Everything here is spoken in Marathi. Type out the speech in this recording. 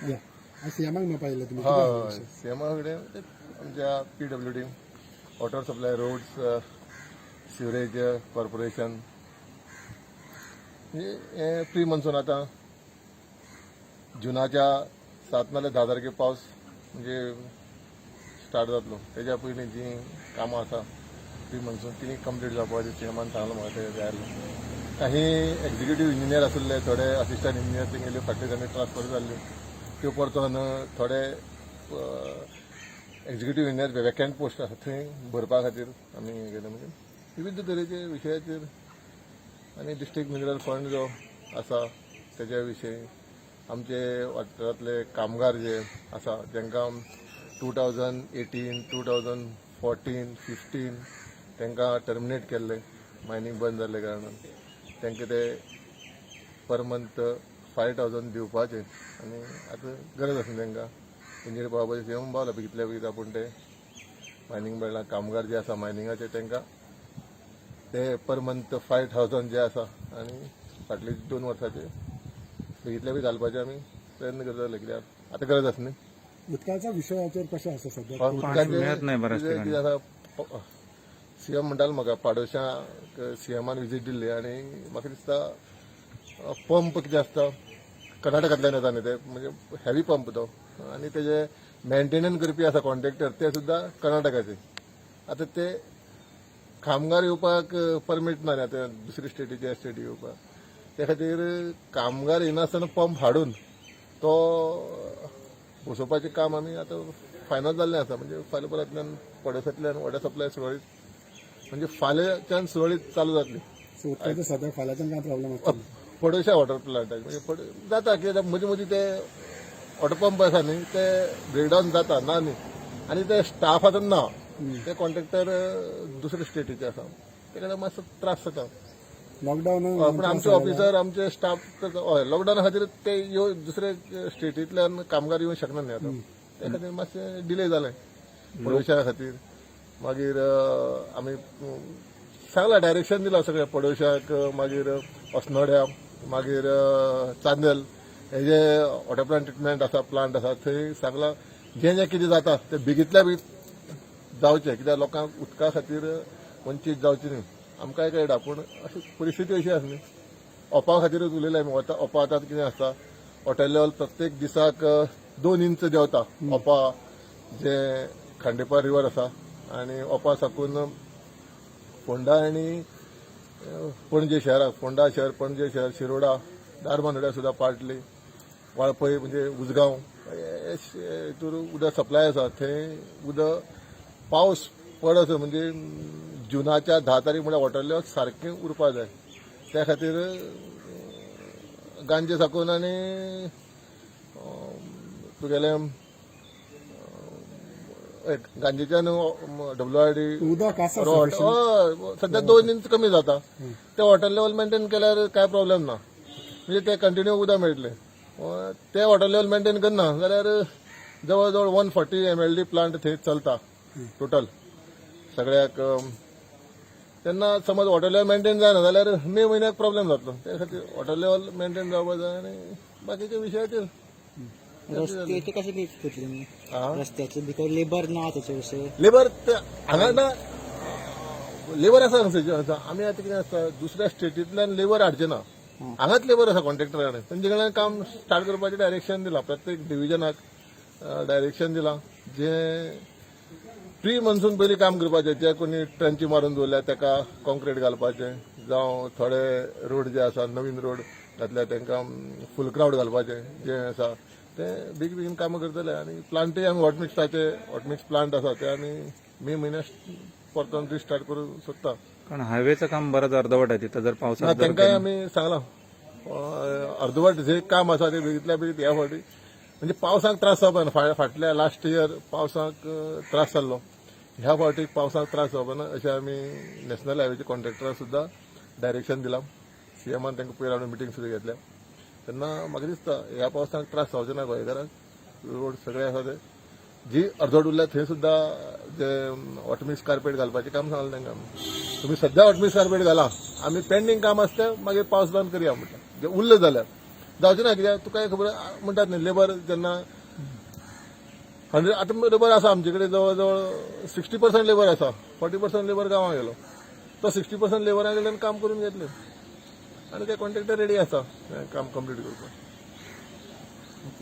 या सीएमाक मी पाहिलं तुम्ही हय सीएमा कडेन आमच्या PWD water supply roads sewerage corporation हे प्री मॉन्सून आता जुनाच्या 7 नाल्यार 10 तारखेक पावस म्हणजे स्टार्ट जातलो तेज्या पयलीं जी कामां आसा प्री मॉन्सून ती कंप्लीट जावपाची सीएमान सांगलें म्हाका ते जाय काही एक्झिक्युटीव इंजिनियर आसले थोडे असिस्टंट इंजिनियर तेंगेल्यो फाटले तांणी ट्रान्सफर जाल्ल्यो त्यो परतून थोडे एक्झिक्युटीव इंजिनियर वेकंट पोस्ट आसा थंय भरपा खातीर आमी गेले म्हणजे विविध तरेचे विशयाचेर आनी डिस्ट्रिक्ट मिनरल फंड जो आसा तेज्या विशयी आमचे वाठारांतले कामगार जे आसा जेंकां 2018, 2014, 15 तांकां टर्मिनेट केल्ले मायनींग बंद जाल्ले कारणान तांकां ते पर मंथ 5,000 दिवपाचे आनी आतां गरज आसा तांकां इंजिनियर पावपाचें सीएम पावला बेगितल्या बेगीत आपूण ते मायनींग बेल्डां कामगार जे आसा मायनिंगाचे तांकां ते पर मंथ 5,000 जे आसा आनी फाटली 2 वर्सांचे बेगितल्या बेगीत घालपाचे आमी प्रयत्न करताले कित्याक आतां गरज आसा न्ही उदकाच्या विशयाचेर कशें आसा सध्या उदकाचे सीएम म्हणटालो म्हाका पाडोश्यांक सीएमान विजीट दिल्ली आनी म्हाका दिसता पंप कितें आसता कर्नाटकांतल्यान येता न्ही ते म्हणजे हेवी पंप तो आनी तेजे मेंटेनन्स करपी आसा कॉन्ट्रॅक्टर ते सुद्दां कर्नाटकाचे आतां ते कामगार येवपाक परमीट ना न्ही आतां दुसरे स्टेटीचे स्टेटी येवपाक त्या खातीर कामगार येनासतना पंप हाडून तो बसोवपाचें काम आमी आतां फायनल जाल्लें आसा म्हणजे फाल्यां परतल्यान पडोसांतल्यान वॉटर सप्लाय सुरळीत म्हणजे फाल्यांच्यान सुरळीत चालू जातली उदकाचो सद्या फाल्यांच्यान काय प्रॉब्लेम आसता पडोशा वॉटर प्लांटाचे म्हणजे जाता कित्याक मदीं मदीं ते वॉटर पंप आसा न्ही ते ब्रेकडावन जाता ना न्ही आनी ते स्टाफ आतां ना ते कॉन्ट्रॅक्टर दुसरे स्टेटीचे आसा ते खातीर मातसो त्रास जाता लॉकडावन पण आमचे ऑफिसर आमचे स्टाफ हय लॉकडावना खातीर ते दुसरे स्टेटींतल्यान कामगार येवंक शकना न्ही आतां त्या खातीर मातशें डिले जालें पडोशा खातीर मागीर आमी सांगलां डायरेक्शन दिलां सगळ्या पडोशाक मागीर अस्नोड्या मागीर चांदेल हे जे वॉटर प्लांट ट्रिटमेंट आसा प्लांट आसा थंय सांगलां जें जें कितें जाता तें बेगितल्या बेगीत जावचें कित्याक लोकांक उदका खातीर वंचीत जावचें न्ही आमकांय कळटा पूण अशी परिस्थिती अशी आसा न्ही ओपा खातीरच उलयलें आमी ओपा आतां कितें आसता वॉटर लेवल प्रत्येक दिसाक 2 इंच देंवता ओपा जे खांडेपार रिवर आसा आनी ओपा साकून फोंडा आनी पणजे शहराक फोंडा शहर पणजे शहर शिरोडा दारबांदोड्या सुद्दां पार्टली वाळपय म्हणजे उजगांव हितूर उदक सप्लाय आसा थंय उदक पावस पडत म्हणजे जुनाच्या 10 तारीख म्हळ्यार वॉटर लेवल सारकें उरपा जाय त्या खातीर गांजे साकून आनी तुगेले गांजेच्यान WRD उदक आसा सध्या 2 इंच कमी जाता ते वॉटर लेवल मेंटेन केल्यार काय प्रॉब्लेम ना म्हणजे ते कंटिन्यू उदक मेळटलें ते वॉटर लेवल मेंटेन करना जाल्यार जवळ जवळ 140 MLD प्लांट थंय चलता टोटल सगळ्याक तेन्ना समज वॉटर लेवल मेंटेन जायना जाल्यार मे म्हयन्याक प्रॉब्लेम जातलो त्या खातीर वॉटर लेवल मेंटेन जावपा जाय आनी बाकीच्या विशयाचेर रस्त्याचे कशे घेतले रस्त्याचे बिकॉज लेबर ना त्याचे विषय लेबर हांगा ना लेबर आसा हांगा आमी आतां कितें आसता दुसऱ्या स्टेटींतल्यान लेबर हाडचे ना हांगाच लेबर आसा कॉन्ट्रॅक्टर कडेन तेंचे कडल्यान काम स्टार्ट करपाचें डायरेक्शन दिलां प्रत्येक डिविजनाक डायरेक्शन दिलां जे प्री मॉन्सून पयलीं काम करपाचें जे कोणी ट्रंची मारून दवरल्या ताका कॉन्क्रीट घालपाचें जावं थोडे रोड जे आसा नवीन रोड घातल्या तांकां फूल क्रावड घालपाचें जें आसा ते बेगीन बेगीन कामां करतले आनी प्लांटूय आमी हॉटमिक्स प्लांट आसा ते आमी मे म्हयन्याक परतून रिस्टार्ट करूंक सोदता कारण हायवेचं काम बरंच अर्धवट आहे तिथं जर पावसात तांकांय आमी सांगलां अर्धवट जे काम आसा ते बेगितल्या बेगीत ह्या फावटी म्हणजे पावसाक त्रास जावपा ना फाटल्या लास्ट इयर पावसाक त्रास जाल्लो ह्या फावटीक पावसाक त्रास जावपा ना अशें आमी नॅशनल हायवेचे कॉन्ट्रॅक्टराक सुद्दां डायरेक्शन दिलां सीएमान तांकां पयर हाडून मिटींग सुद्दां घेतल्या तेन्ना म्हाका दिसता ह्या पावसाक त्रास जावचे ना गोंयकारांक रोड सगळे आसा ते जी अर्धवट उरल्या थंय सुद्दां जे वॉटमिक्स कार्पेट घालपाचें काम सांगलें तांकां तुमी सद्या वॉटमिक्स कार्पेट घाला आमी पेंडींग काम आसता मागीर पावस बंद करया म्हटलें जे उरलें जाल्यार जावचें ना कित्याक तुका खबर म्हणटात न्ही लेबर जेन्ना 100 आतां लेबर आसा आमचे कडेन जवळ जवळ 60% लेबर आसा, 40% लेबर गांवां गेलो. तो 60% लेबरा कडल्यान काम करून घेतले आनी ते कॉन्ट्रॅक्टर रेडी आसा काम कंप्लीट करपाक.